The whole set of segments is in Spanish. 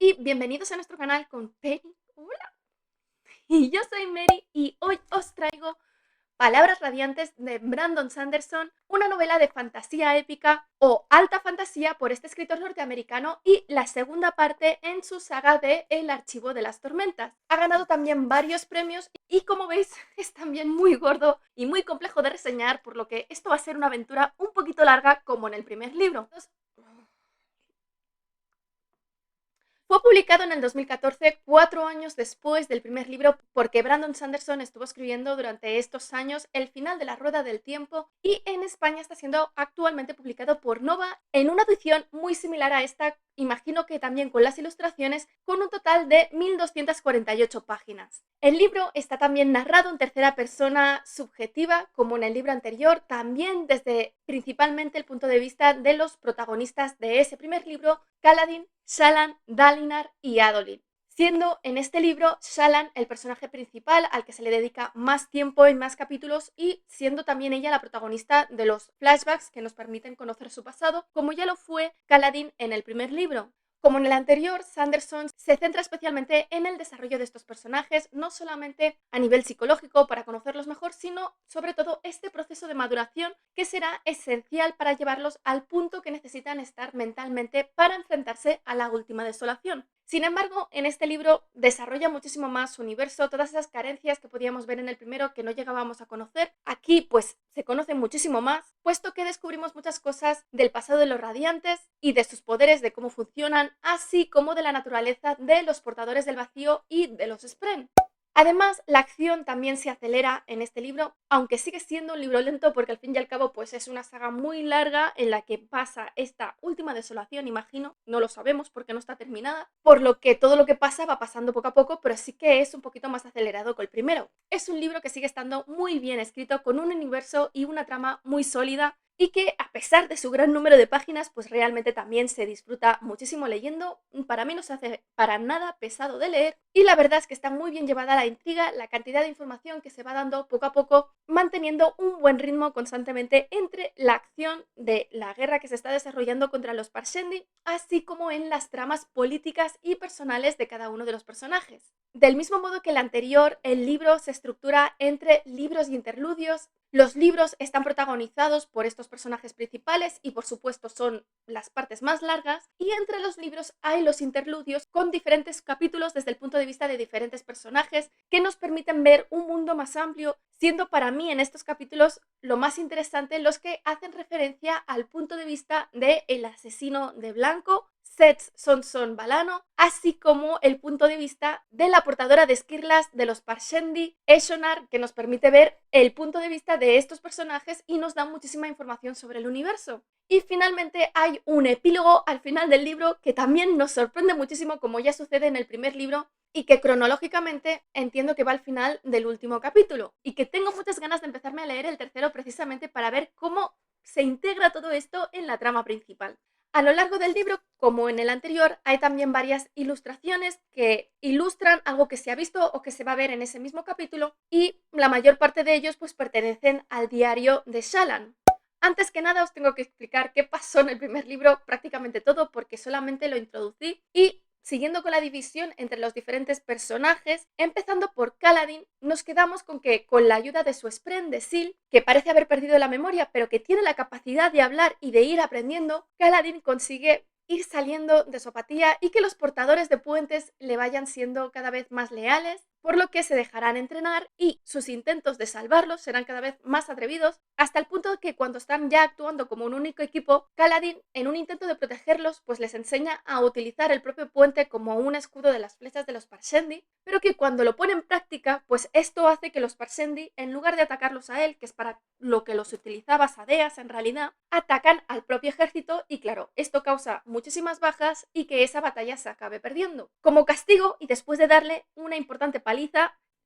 y bienvenidos a nuestro canal con Penny. Hola. Y yo soy Mary y hoy os traigo Palabras Radiantes de Brandon Sanderson, una novela de fantasía épica o alta fantasía por este escritor norteamericano y la segunda parte en su saga de El Archivo de las Tormentas. Ha ganado también varios premios y como veis es también muy gordo y muy complejo de reseñar, por lo que esto va a ser una aventura un poquito larga como en el primer libro. Fue publicado en el 2014, 4 años después del primer libro, porque Brandon Sanderson estuvo escribiendo durante estos años El final de la rueda del tiempo y en España está siendo actualmente publicado por Nova en una edición muy similar a esta, imagino que también con las ilustraciones, con un total de 1248 páginas. El libro está también narrado en tercera persona subjetiva, como en el libro anterior, también desde principalmente el punto de vista de los protagonistas de ese primer libro, Kaladin, Shallan, Dalinar y Adolin, siendo en este libro Shallan el personaje principal al que se le dedica más tiempo y más capítulos, y siendo también ella la protagonista de los flashbacks que nos permiten conocer su pasado, como ya lo fue Kaladin en el primer libro. Como en el anterior, Sanderson se centra especialmente en el desarrollo de estos personajes, no solamente a nivel psicológico para conocerlos mejor, sino sobre todo este proceso de maduración que será esencial para llevarlos al punto que necesitan estar mentalmente para enfrentarse a la última desolación. Sin embargo, en este libro desarrolla muchísimo más su universo, todas esas carencias que podíamos ver en el primero que no llegábamos a conocer. Aquí pues se conoce muchísimo más, puesto que descubrimos muchas cosas del pasado de los Radiantes y de sus poderes, de cómo funcionan, así como de la naturaleza de los portadores del vacío y de los Spren. Además, la acción también se acelera en este libro, aunque sigue siendo un libro lento porque al fin y al cabo pues es una saga muy larga en la que pasa esta última desolación, imagino, no lo sabemos porque no está terminada, por lo que todo lo que pasa va pasando poco a poco, pero sí que es un poquito más acelerado que el primero. Es un libro que sigue estando muy bien escrito, con un universo y una trama muy sólida, y que a pesar de su gran número de páginas, pues realmente también se disfruta muchísimo leyendo. Para mí no se hace para nada pesado de leer y la verdad es que está muy bien llevada la intriga, la cantidad de información que se va dando poco a poco, manteniendo un buen ritmo constantemente entre la acción de la guerra que se está desarrollando contra los Parshendi, así como en las tramas políticas y personales de cada uno de los personajes. Del mismo modo que el anterior, el libro se estructura entre libros y interludios. Los libros están protagonizados por estos personajes principales y por supuesto son las partes más largas, y entre los libros hay los interludios con diferentes capítulos desde el punto de vista de diferentes personajes que nos permiten ver un mundo más amplio, siendo para mí en estos capítulos lo más interesante los que hacen referencia al punto de vista del asesino de Blanco, Seth Sonson Balano, así como el punto de vista de la portadora de Skirlas de los Parshendi, Eshonar, que nos permite ver el punto de vista de estos personajes y nos da muchísima información sobre el universo. Y finalmente hay un epílogo al final del libro que también nos sorprende muchísimo, como ya sucede en el primer libro, y que cronológicamente entiendo que va al final del último capítulo, y que tengo muchas ganas de empezarme a leer el tercero precisamente para ver cómo se integra todo esto en la trama principal. A lo largo del libro, como en el anterior, hay también varias ilustraciones que ilustran algo que se ha visto o que se va a ver en ese mismo capítulo, y la mayor parte de ellos pues pertenecen al diario de Shallan. Antes que nada os tengo que explicar qué pasó en el primer libro, prácticamente todo, porque solamente lo introducí, y siguiendo con la división entre los diferentes personajes, empezando por Kaladin, nos quedamos con que con la ayuda de su Spren de Sil, que parece haber perdido la memoria pero que tiene la capacidad de hablar y de ir aprendiendo, Kaladin consigue ir saliendo de su apatía y que los portadores de puentes le vayan siendo cada vez más leales, por lo que se dejarán entrenar y sus intentos de salvarlos serán cada vez más atrevidos, hasta el punto de que cuando están ya actuando como un único equipo, Kaladin, en un intento de protegerlos, pues les enseña a utilizar el propio puente como un escudo de las flechas de los Parshendi, pero que cuando lo pone en práctica, pues esto hace que los Parshendi, en lugar de atacarlos a él, que es para lo que los utilizaba Sadeas en realidad, atacan al propio ejército y claro, esto causa muchísimas bajas y que esa batalla se acabe perdiendo. Como castigo, y después de darle una importante paliza,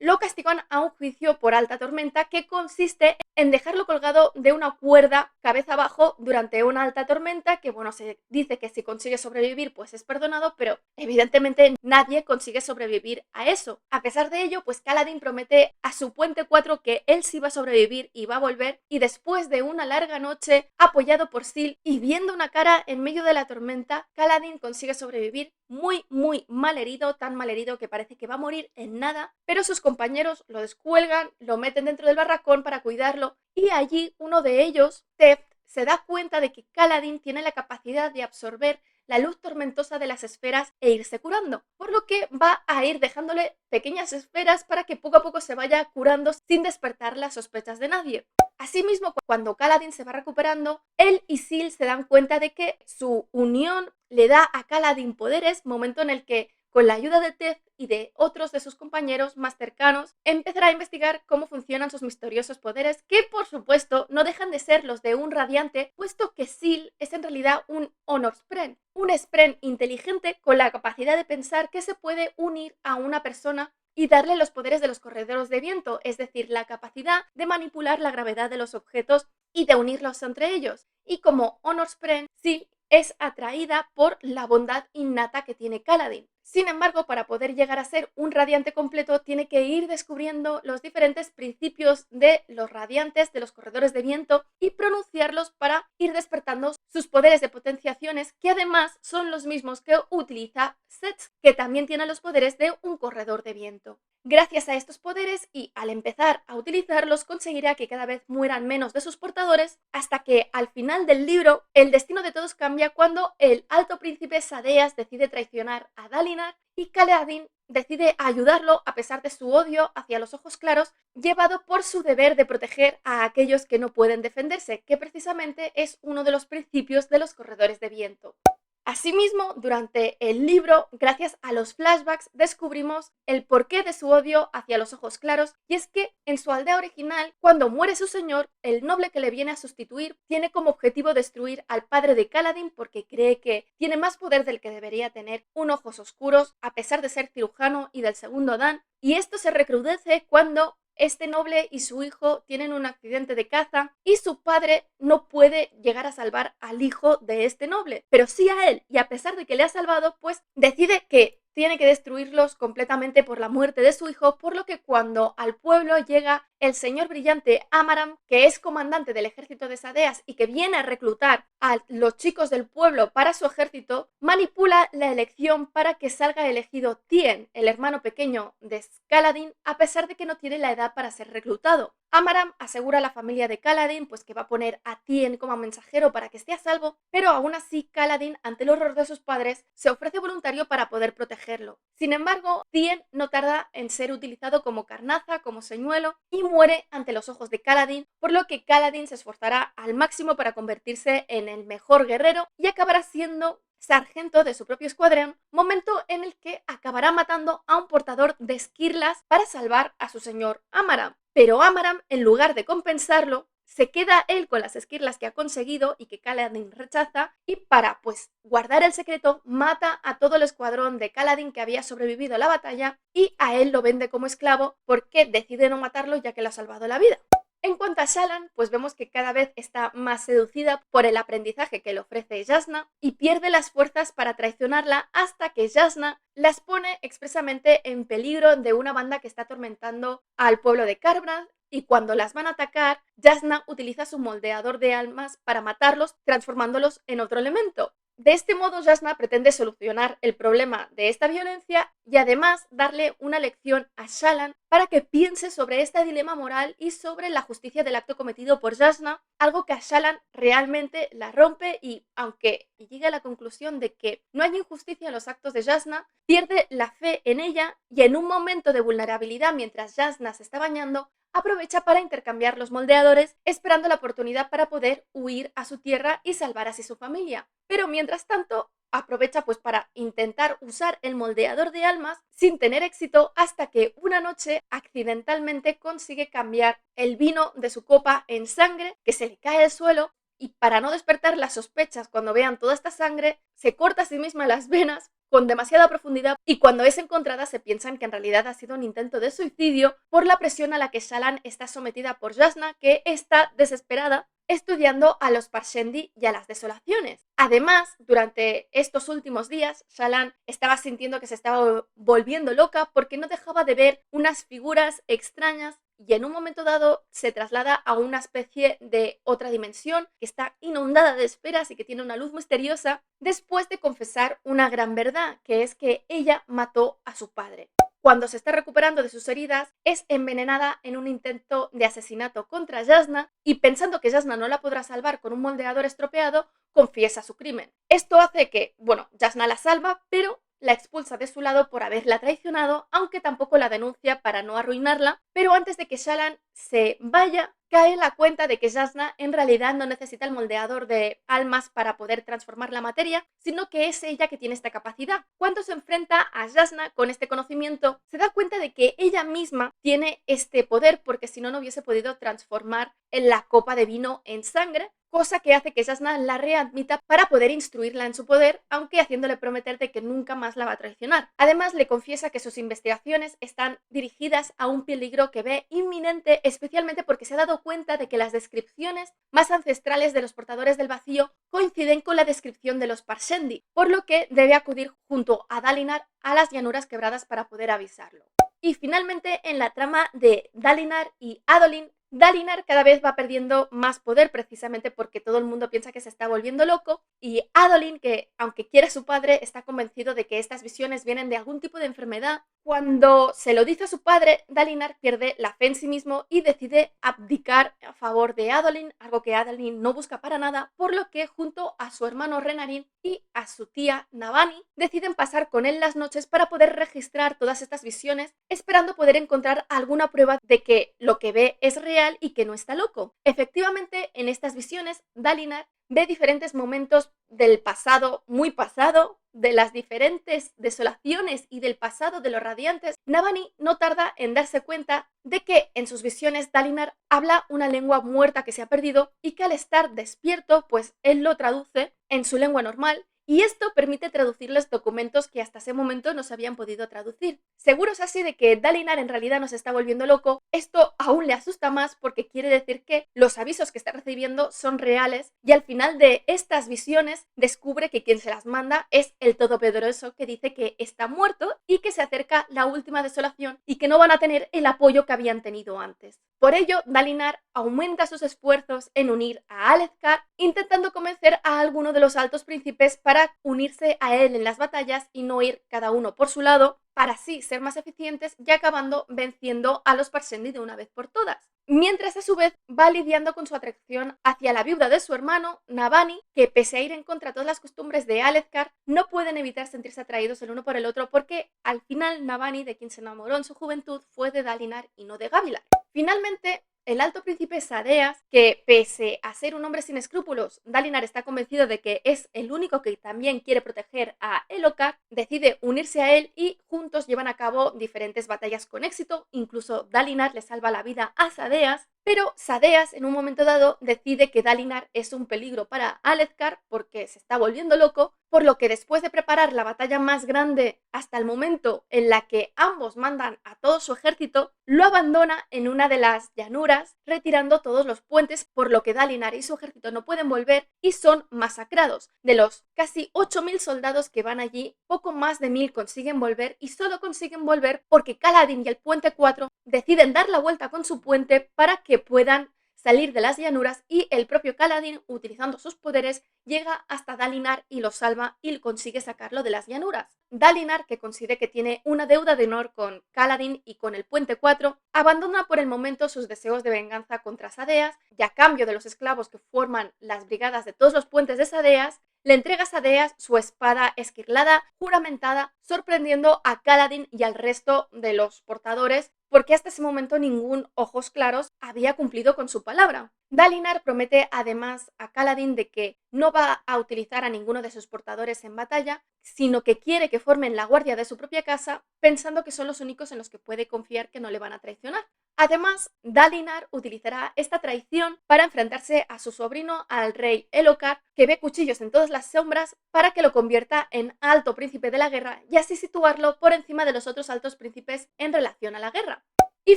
lo castigan a un juicio por alta tormenta que consiste en dejarlo colgado de una cuerda cabeza abajo durante una alta tormenta, que bueno, se dice que si consigue sobrevivir pues es perdonado, pero evidentemente nadie consigue sobrevivir a eso. A pesar de ello, pues Kaladin promete a su Puente 4 que él sí va a sobrevivir y va a volver, y después de una larga noche apoyado por Sil y viendo una cara en medio de la tormenta, Kaladin consigue sobrevivir, muy, muy mal herido, tan mal herido que parece que va a morir en nada, pero sus compañeros lo descuelgan, lo meten dentro del barracón para cuidarlo y allí uno de ellos, Teft, se da cuenta de que Kaladin tiene la capacidad de absorber la luz tormentosa de las esferas e irse curando, por lo que va a ir dejándole pequeñas esferas para que poco a poco se vaya curando sin despertar las sospechas de nadie. Asimismo, cuando Kaladin se va recuperando, él y Sil se dan cuenta de que su unión le da a Kaladin poderes, momento en el que, con la ayuda de Teft y de otros de sus compañeros más cercanos, empezará a investigar cómo funcionan sus misteriosos poderes, que por supuesto no dejan de ser los de un radiante, puesto que Sil es en realidad un Honor Spren, un Spren inteligente con la capacidad de pensar que se puede unir a una persona y darle los poderes de los corredores de viento, es decir, la capacidad de manipular la gravedad de los objetos y de unirlos entre ellos. Y como Honor Spren, Sil es atraída por la bondad innata que tiene Kaladin. Sin embargo, para poder llegar a ser un radiante completo, tiene que ir descubriendo los diferentes principios de los radiantes, de los corredores de viento, y pronunciarlos para ir despertando sus poderes de potenciaciones, que además son los mismos que utiliza Setz, que también tiene los poderes de un corredor de viento. Gracias a estos poderes y al empezar a utilizarlos conseguirá que cada vez mueran menos de sus portadores, hasta que al final del libro el destino de todos cambia cuando el alto príncipe Sadeas decide traicionar a Dalinar y Kaladin decide ayudarlo a pesar de su odio hacia los ojos claros, llevado por su deber de proteger a aquellos que no pueden defenderse, que precisamente es uno de los principios de los corredores de viento. Asimismo, durante el libro, gracias a los flashbacks, descubrimos el porqué de su odio hacia los ojos claros, y es que en su aldea original, cuando muere su señor, el noble que le viene a sustituir tiene como objetivo destruir al padre de Kaladin porque cree que tiene más poder del que debería tener, un ojos oscuros, a pesar de ser cirujano y del segundo Dan, y esto se recrudece cuando este noble y su hijo tienen un accidente de caza y su padre no puede llegar a salvar al hijo de este noble, pero sí a él, y a pesar de que le ha salvado, pues decide que tiene que destruirlos completamente por la muerte de su hijo, por lo que cuando al pueblo llega el señor brillante Amaram, que es comandante del ejército de Sadeas y que viene a reclutar a los chicos del pueblo para su ejército, manipula la elección para que salga elegido Tien, el hermano pequeño de Kaladin, a pesar de que no tiene la edad para ser reclutado. Amaram asegura a la familia de Kaladin pues que va a poner a Tien como mensajero para que esté a salvo, pero aún así Kaladin, ante el horror de sus padres, se ofrece voluntario para poder protegerlo. Sin embargo, Tien no tarda en ser utilizado como carnaza, como señuelo, y muere ante los ojos de Kaladin, por lo que Kaladin se esforzará al máximo para convertirse en el mejor guerrero y acabará siendo sargento de su propio escuadrón, momento en el que acabará matando a un portador de esquirlas para salvar a su señor Amaram. Pero Amaram, en lugar de compensarlo, se queda él con las esquirlas que ha conseguido y que Kaladin rechaza, y para pues guardar el secreto mata a todo el escuadrón de Kaladin que había sobrevivido a la batalla, y a él lo vende como esclavo porque decide no matarlo ya que le ha salvado la vida. En cuanto a Shallan, pues vemos que cada vez está más seducida por el aprendizaje que le ofrece Jasnah y pierde las fuerzas para traicionarla hasta que Jasnah las pone expresamente en peligro de una banda que está atormentando al pueblo de Kharbrandt, y cuando las van a atacar, Jasnah utiliza su moldeador de almas para matarlos, transformándolos en otro elemento. De este modo, Jasnah pretende solucionar el problema de esta violencia y además darle una lección a Shallan para que piense sobre este dilema moral y sobre la justicia del acto cometido por Jasnah, algo que a Shallan realmente la rompe, y aunque llegue a la conclusión de que no hay injusticia en los actos de Jasnah, pierde la fe en ella y en un momento de vulnerabilidad mientras Jasnah se está bañando, aprovecha para intercambiar los moldeadores, esperando la oportunidad para poder huir a su tierra y salvar así su familia. Pero mientras tanto, aprovecha pues para intentar usar el moldeador de almas sin tener éxito, hasta que una noche accidentalmente consigue cambiar el vino de su copa en sangre, que se le cae al suelo, y para no despertar las sospechas cuando vean toda esta sangre, se corta a sí misma las venas con demasiada profundidad, y cuando es encontrada se piensan que en realidad ha sido un intento de suicidio por la presión a la que Shallan está sometida por Jasnah, que está desesperada estudiando a los Parshendi y a las desolaciones. Además, durante estos últimos días, Shallan estaba sintiendo que se estaba volviendo loca porque no dejaba de ver unas figuras extrañas y en un momento dado se traslada a una especie de otra dimensión que está inundada de esferas y que tiene una luz misteriosa, después de confesar una gran verdad, que es que ella mató a su padre. Cuando se está recuperando de sus heridas, es envenenada en un intento de asesinato contra Jasna y pensando que Jasna no la podrá salvar con un moldeador estropeado, confiesa su crimen. Esto hace que, bueno, Jasna la salva, pero la expulsa de su lado por haberla traicionado, aunque tampoco la denuncia para no arruinarla, pero antes de que Shallan se vaya, cae en la cuenta de que Jasna en realidad no necesita el moldeador de almas para poder transformar la materia, sino que es ella que tiene esta capacidad. Cuando se enfrenta a Jasna con este conocimiento, se da cuenta de que ella misma tiene este poder, porque si no, no hubiese podido transformar en la copa de vino en sangre, cosa que hace que Jasna la readmita para poder instruirla en su poder, aunque haciéndole prometer de que nunca más la va a traicionar. Además, le confiesa que sus investigaciones están dirigidas a un peligro que ve inminente, especialmente porque se ha dado cuenta de que las descripciones más ancestrales de los portadores del vacío coinciden con la descripción de los Parshendi, por lo que debe acudir junto a Dalinar a las llanuras quebradas para poder avisarlo. Y finalmente, en la trama de Dalinar y Adolin, Dalinar cada vez va perdiendo más poder precisamente porque todo el mundo piensa que se está volviendo loco, y Adolin, que aunque quiere a su padre, está convencido de que estas visiones vienen de algún tipo de enfermedad. Cuando se lo dice a su padre, Dalinar pierde la fe en sí mismo y decide abdicar a favor de Adolin, algo que Adolin no busca para nada, por lo que junto a su hermano Renarin y a su tía Navani deciden pasar con él las noches para poder registrar todas estas visiones, esperando poder encontrar alguna prueba de que lo que ve es real y que no está loco. Efectivamente, en estas visiones, Dalinar ve diferentes momentos del pasado, muy pasado, de las diferentes desolaciones y del pasado de los radiantes. Navani no tarda en darse cuenta de que en sus visiones Dalinar habla una lengua muerta que se ha perdido y que al estar despierto, pues él lo traduce en su lengua normal, y esto permite traducirles documentos que hasta ese momento no se habían podido traducir. Seguros así de que Dalinar en realidad nos está volviendo loco, esto aún le asusta más porque quiere decir que los avisos que está recibiendo son reales, y al final de estas visiones descubre que quien se las manda es el Todopoderoso, que dice que está muerto y que se acerca la última desolación y que no van a tener el apoyo que habían tenido antes. Por ello, Dalinar aumenta sus esfuerzos en unir a Alethkar, intentando convencer a alguno de los altos príncipes para unirse a él en las batallas y no ir cada uno por su lado, para así ser más eficientes y acabando venciendo a los Parshendi de una vez por todas. Mientras a su vez va lidiando con su atracción hacia la viuda de su hermano, Navani, que pese a ir en contra de todas las costumbres de Alethkar, no pueden evitar sentirse atraídos el uno por el otro, porque al final Navani, de quien se enamoró en su juventud, fue de Dalinar y no de Gavilar. Finalmente, el alto príncipe Sadeas, que pese a ser un hombre sin escrúpulos, Dalinar está convencido de que es el único que también quiere proteger a Elhokar, decide unirse a él y juntos llevan a cabo diferentes batallas con éxito. Incluso Dalinar le salva la vida a Sadeas, pero Sadeas en un momento dado decide que Dalinar es un peligro para Alethkar porque se está volviendo loco, por lo que después de preparar la batalla más grande hasta el momento en la que ambos mandan a todo su ejército, lo abandona en una de las llanuras, retirando todos los puentes, por lo que Dalinar y su ejército no pueden volver y son masacrados. De los casi 8.000 soldados que van allí, poco más de 1.000 consiguen volver, y solo consiguen volver porque Kaladin y el Puente 4 deciden dar la vuelta con su puente para que puedan salir de las llanuras, y el propio Kaladin, utilizando sus poderes, llega hasta Dalinar y lo salva y consigue sacarlo de las llanuras. Dalinar, que considera que tiene una deuda de honor con Kaladin y con el Puente 4, abandona por el momento sus deseos de venganza contra Sadeas, y a cambio de los esclavos que forman las brigadas de todos los puentes de Sadeas, le entrega a Sadeas su espada esquirlada, juramentada, sorprendiendo a Kaladin y al resto de los portadores, porque hasta ese momento ningún Ojos Claros había cumplido con su palabra. Dalinar promete además a Kaladin de que no va a utilizar a ninguno de sus portadores en batalla, sino que quiere que formen la guardia de su propia casa, pensando que son los únicos en los que puede confiar que no le van a traicionar. Además, Dalinar utilizará esta traición para enfrentarse a su sobrino, al rey Elhokar, que ve cuchillos en todas las sombras, para que lo convierta en alto príncipe de la guerra y así situarlo por encima de los otros altos príncipes en relación a la guerra. Y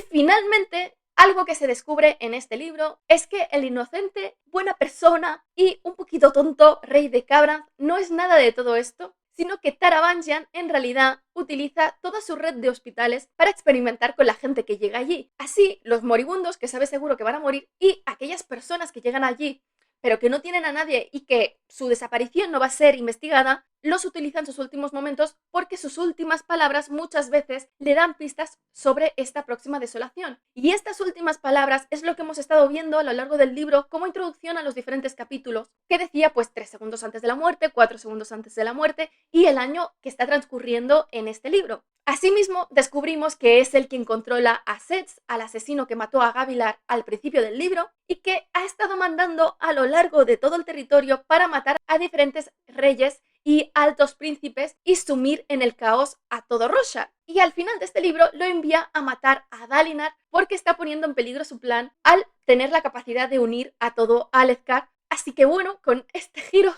finalmente, algo que se descubre en este libro es que el inocente, buena persona y un poquito tonto rey de Kharbranth no es nada de todo esto, sino que Taravangian en realidad utiliza toda su red de hospitales para experimentar con la gente que llega allí. Así, los moribundos que sabe seguro que van a morir y aquellas personas que llegan allí pero que no tienen a nadie y que su desaparición no va a ser investigada, los utiliza en sus últimos momentos porque sus últimas palabras muchas veces le dan pistas sobre esta próxima desolación. Y estas últimas palabras es lo que hemos estado viendo a lo largo del libro como introducción a los diferentes capítulos, que decía pues 3 segundos antes de la muerte, 4 segundos antes de la muerte y el año que está transcurriendo en este libro. Asimismo, descubrimos que es él quien controla a Sets, al asesino que mató a Gavilar al principio del libro, y que ha estado mandando a lo largo de todo el territorio para matar a diferentes reyes y altos príncipes y sumir en el caos a todo Rorschach. Y al final de este libro lo envía a matar a Dalinar porque está poniendo en peligro su plan al tener la capacidad de unir a todo Alethkar. Así que bueno, con este giro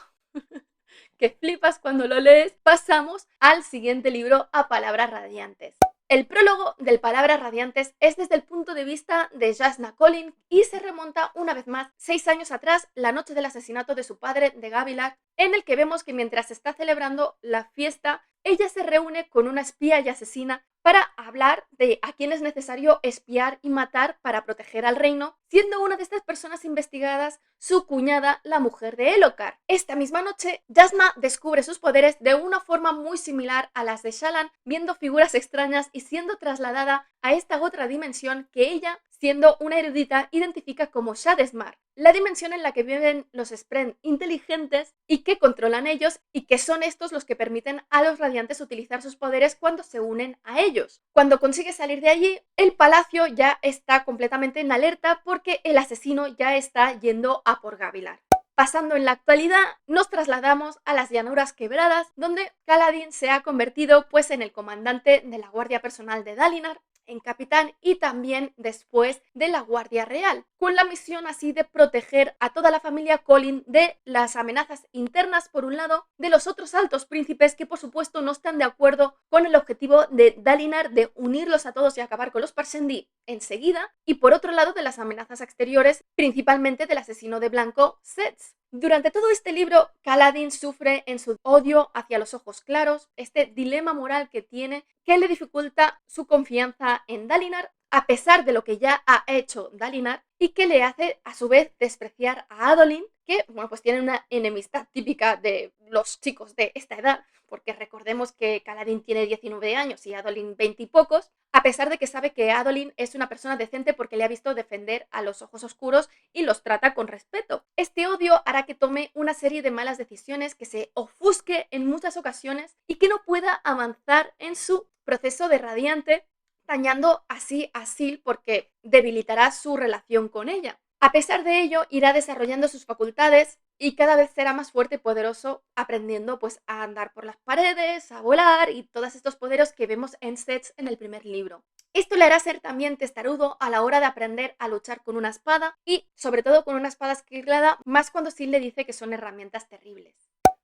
que flipas cuando lo lees, pasamos al siguiente libro, A Palabras Radiantes. El prólogo del Palabras Radiantes es desde el punto de vista de Jasnah Kholin y se remonta una vez más 6 años atrás, la noche del asesinato de su padre, de Gavilar, en el que vemos que mientras se está celebrando la fiesta, ella se reúne con una espía y asesina para hablar de a quién es necesario espiar y matar para proteger al reino, siendo una de estas personas investigadas su cuñada, la mujer de Elhokar. Esta misma noche, Jasnah descubre sus poderes de una forma muy similar a las de Shallan, viendo figuras extrañas y siendo trasladada a esta otra dimensión que ella, siendo una erudita, identifica como Shadesmar, la dimensión en la que viven los Spren inteligentes y que controlan ellos, y que son estos los que permiten a los radiantes utilizar sus poderes cuando se unen a ellos. Cuando consigue salir de allí, el palacio ya está completamente en alerta porque el asesino ya está yendo a por Gavilar. Pasando en la actualidad, nos trasladamos a las llanuras quebradas, donde Kaladin se ha convertido pues en el comandante de la guardia personal de Dalinar, en capitán y también después de la Guardia Real, con la misión así de proteger a toda la familia Kholin de las amenazas internas por un lado, de los otros altos príncipes que por supuesto no están de acuerdo con el objetivo de Dalinar de unirlos a todos y acabar con los Parshendi enseguida, y por otro lado de las amenazas exteriores, principalmente del asesino de blanco Sets. Durante todo este libro, Kaladin sufre en su odio hacia los ojos claros, este dilema moral que tiene que le dificulta su confianza en Dalinar, a pesar de lo que ya ha hecho Dalinar, y que le hace a su vez despreciar a Adolin, que bueno, pues tiene una enemistad típica de los chicos de esta edad, porque recordemos que Kaladin tiene 19 años y Adolin 20 y pocos, a pesar de que sabe que Adolin es una persona decente porque le ha visto defender a los ojos oscuros y los trata con respeto. Este odio hará que tome una serie de malas decisiones, que se ofusque en muchas ocasiones y que no pueda avanzar en su proceso de radiante, dañando así a Sil porque debilitará su relación con ella. A pesar de ello, irá desarrollando sus facultades y cada vez será más fuerte y poderoso, aprendiendo pues a andar por las paredes, a volar y todos estos poderes que vemos en Sets en el primer libro. Esto le hará ser también testarudo a la hora de aprender a luchar con una espada y sobre todo con una espada esquilada, más cuando Sil le dice que son herramientas terribles.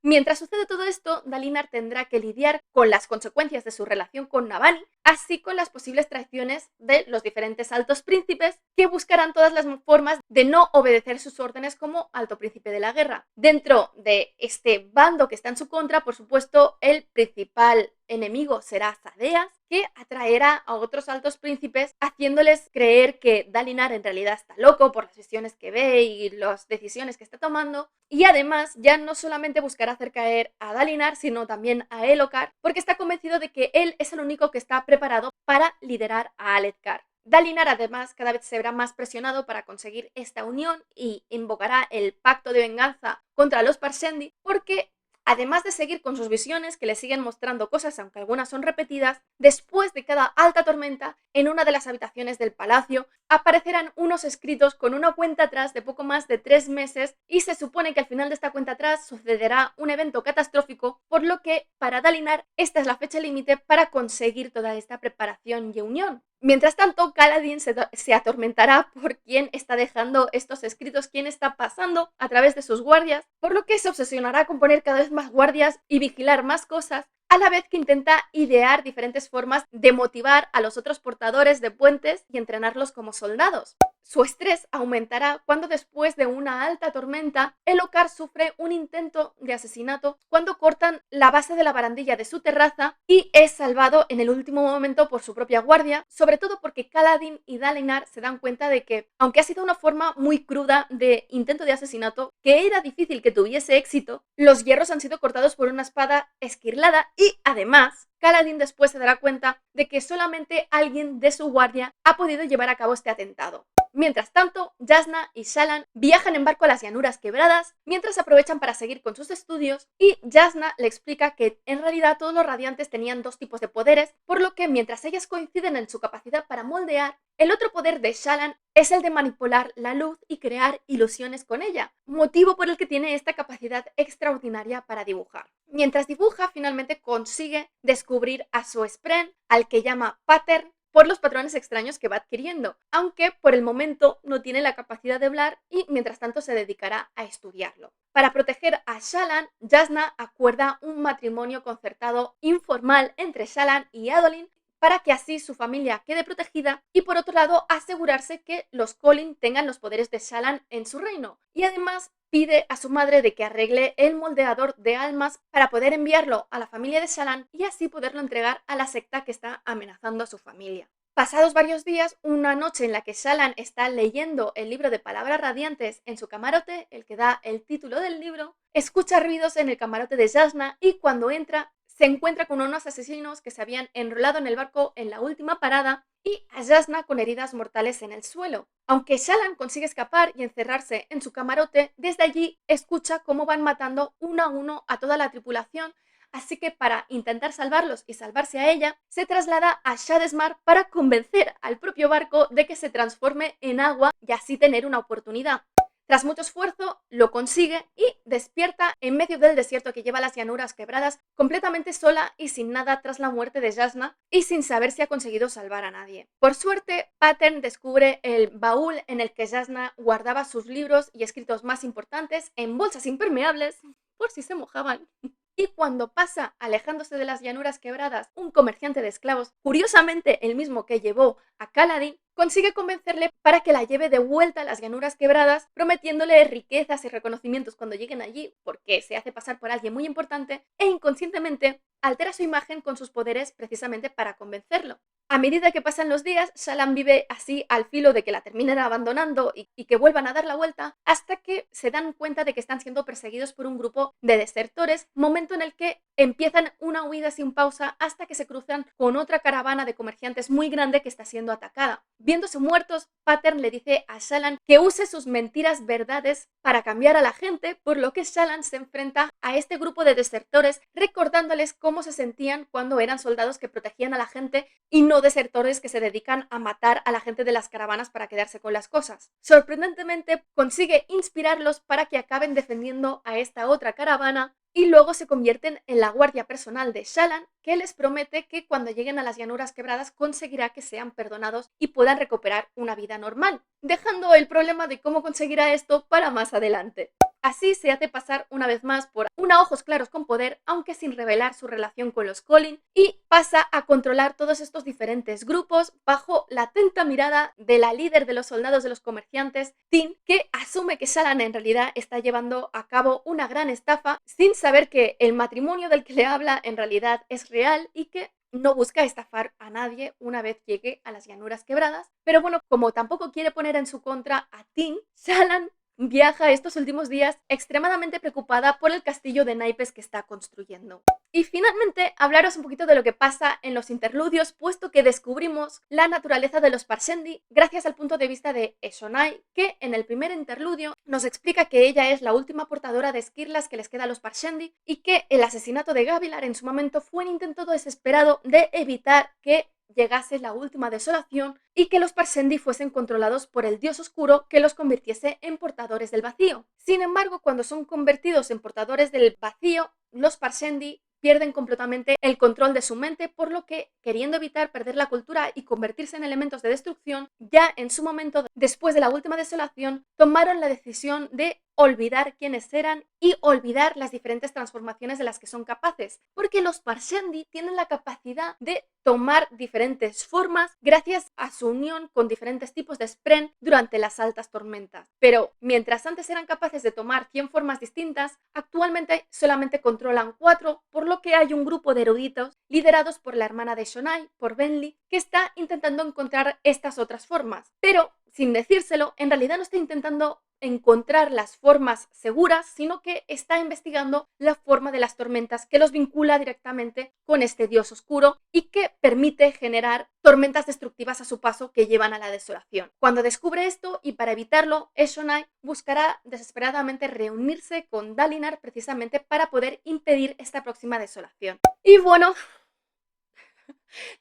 Mientras sucede todo esto, Dalinar tendrá que lidiar con las consecuencias de su relación con Navani, así con las posibles traiciones de los diferentes altos príncipes que buscarán todas las formas de no obedecer sus órdenes como alto príncipe de la guerra. Dentro de este bando que está en su contra, por supuesto, el principal enemigo será Sadeas, que atraerá a otros altos príncipes haciéndoles creer que Dalinar en realidad está loco por las visiones que ve y las decisiones que está tomando, y además ya no solamente buscará hacer caer a Dalinar, sino también a Elhokar, porque está convencido de que él es el único que está preparado para liderar a Alethkar. Dalinar además cada vez se verá más presionado para conseguir esta unión y invocará el pacto de venganza contra los Parshendi, porque además de seguir con sus visiones que le siguen mostrando cosas, aunque algunas son repetidas, después de cada alta tormenta, en una de las habitaciones del palacio, aparecerán unos escritos con una cuenta atrás de poco más de 3 meses y se supone que al final de esta cuenta atrás sucederá un evento catastrófico, por lo que para Dalinar esta es la fecha límite para conseguir toda esta preparación y unión. Mientras tanto, Kaladin se atormentará por quién está dejando estos escritos, quién está pasando a través de sus guardias, por lo que se obsesionará con poner cada vez más guardias y vigilar más cosas, a la vez que intenta idear diferentes formas de motivar a los otros portadores de puentes y entrenarlos como soldados. Su estrés aumentará cuando después de una alta tormenta, Elhokar sufre un intento de asesinato cuando cortan la base de la barandilla de su terraza y es salvado en el último momento por su propia guardia, sobre todo porque Kaladin y Dalinar se dan cuenta de que, aunque ha sido una forma muy cruda de intento de asesinato, que era difícil que tuviese éxito, los hierros han sido cortados por una espada esquirlada y, además, Kaladin después se dará cuenta de que solamente alguien de su guardia ha podido llevar a cabo este atentado. Mientras tanto, Jasnah y Shallan viajan en barco a las llanuras quebradas, mientras aprovechan para seguir con sus estudios, y Jasnah le explica que en realidad todos los radiantes tenían dos tipos de poderes, por lo que mientras ellas coinciden en su capacidad para moldear, el otro poder de Shallan es el de manipular la luz y crear ilusiones con ella, motivo por el que tiene esta capacidad extraordinaria para dibujar. Mientras dibuja, finalmente consigue descubrir a su Spren, al que llama Pattern, por los patrones extraños que va adquiriendo, aunque por el momento no tiene la capacidad de hablar y mientras tanto se dedicará a estudiarlo. Para proteger a Shallan, Jasnah acuerda un matrimonio concertado informal entre Shallan y Adolin para que así su familia quede protegida y por otro lado asegurarse que los Collin tengan los poderes de Shallan en su reino. Y además pide a su madre de que arregle el moldeador de almas para poder enviarlo a la familia de Shallan y así poderlo entregar a la secta que está amenazando a su familia. Pasados varios días, una noche en la que Shallan está leyendo el libro de palabras radiantes en su camarote, el que da el título del libro, escucha ruidos en el camarote de Jasnah y cuando entra se encuentra con unos asesinos que se habían enrolado en el barco en la última parada y a Jasnah con heridas mortales en el suelo. Aunque Shallan consigue escapar y encerrarse en su camarote, desde allí escucha cómo van matando uno a uno a toda la tripulación, así que para intentar salvarlos y salvarse a ella, se traslada a Shadesmar para convencer al propio barco de que se transforme en agua y así tener una oportunidad. Tras mucho esfuerzo, lo consigue y despierta en medio del desierto que lleva las llanuras quebradas, completamente sola y sin nada tras la muerte de Jasnah y sin saber si ha conseguido salvar a nadie. Por suerte, Pattern descubre el baúl en el que Jasnah guardaba sus libros y escritos más importantes en bolsas impermeables, por si se mojaban. Y cuando pasa, alejándose de las llanuras quebradas, un comerciante de esclavos, curiosamente el mismo que llevó a Kaladin, consigue convencerle para que la lleve de vuelta a las llanuras quebradas, prometiéndole riquezas y reconocimientos cuando lleguen allí, porque se hace pasar por alguien muy importante, e inconscientemente altera su imagen con sus poderes precisamente para convencerlo. A medida que pasan los días, Shallan vive así al filo de que la terminen abandonando y que vuelvan a dar la vuelta, hasta que se dan cuenta de que están siendo perseguidos por un grupo de desertores, momento en el que empiezan una huida sin pausa hasta que se cruzan con otra caravana de comerciantes muy grande que está siendo atacada. Viéndose muertos, Pattern le dice a Shallan que use sus mentiras verdades para cambiar a la gente, por lo que Shallan se enfrenta a este grupo de desertores recordándoles cómo se sentían cuando eran soldados que protegían a la gente y no desertores que se dedican a matar a la gente de las caravanas para quedarse con las cosas. Sorprendentemente, consigue inspirarlos para que acaben defendiendo a esta otra caravana y luego se convierten en la guardia personal de Shallan, que les promete que cuando lleguen a las llanuras quebradas conseguirá que sean perdonados y puedan recuperar una vida normal, dejando el problema de cómo conseguirá esto para más adelante. Así se hace pasar una vez más por una ojos claros con poder, aunque sin revelar su relación con los Collin, y pasa a controlar todos estos diferentes grupos bajo la atenta mirada de la líder de los soldados de los comerciantes, Tin, que asume que Shallan en realidad está llevando a cabo una gran estafa sin saber que el matrimonio del que le habla en realidad es real y que no busca estafar a nadie una vez llegue a las llanuras quebradas. Pero bueno, como tampoco quiere poner en su contra a Tin, Shallan viaja estos últimos días extremadamente preocupada por el castillo de naipes que está construyendo. Y finalmente, hablaros un poquito de lo que pasa en los interludios, puesto que descubrimos la naturaleza de los Parshendi gracias al punto de vista de Eshonai, que en el primer interludio nos explica que ella es la última portadora de esquirlas que les queda a los Parshendi y que el asesinato de Gavilar en su momento fue un intento desesperado de evitar que llegase la última desolación y que los Parshendi fuesen controlados por el dios oscuro que los convirtiese en portadores del vacío. Sin embargo, cuando son convertidos en portadores del vacío, los Parshendi pierden completamente el control de su mente, por lo que, queriendo evitar perder la cultura y convertirse en elementos de destrucción, ya en su momento, después de la última desolación, tomaron la decisión de olvidar quiénes eran y olvidar las diferentes transformaciones de las que son capaces, porque los Parshendi tienen la capacidad de tomar diferentes formas gracias a su unión con diferentes tipos de Spren durante las altas tormentas. Pero mientras antes eran capaces de tomar 100 formas distintas, actualmente solamente controlan 4, por lo que hay un grupo de eruditos liderados por la hermana de Shonai, por Benli, que está intentando encontrar estas otras formas. Pero, sin decírselo, en realidad no está intentando encontrar las formas seguras, sino que está investigando la forma de las tormentas que los vincula directamente con este dios oscuro y que permite generar tormentas destructivas a su paso que llevan a la desolación. Cuando descubre esto, y para evitarlo, Eshonai buscará desesperadamente reunirse con Dalinar precisamente para poder impedir esta próxima desolación. Y bueno,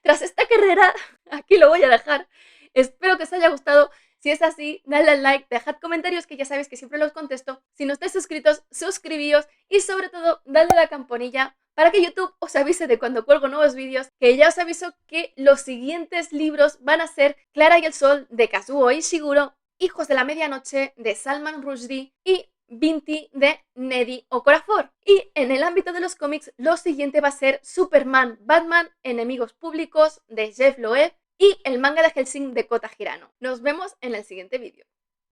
tras esta carrera, aquí lo voy a dejar. Espero que os haya gustado. Si es así, dadle al like, dejad comentarios que ya sabéis que siempre los contesto. Si no estáis suscritos, suscribíos y sobre todo, dadle a la campanilla para que YouTube os avise de cuando cuelgo nuevos vídeos, que ya os aviso que los siguientes libros van a ser Clara y el Sol de Kazuo Ishiguro, Hijos de la Medianoche de Salman Rushdie y Vinti de Nnedi Okorafor. Y en el ámbito de los cómics, lo siguiente va a ser Superman, Batman, Enemigos Públicos de Jeff Loeb y el manga de Hellsing de Kota Hirano. Nos vemos en el siguiente vídeo.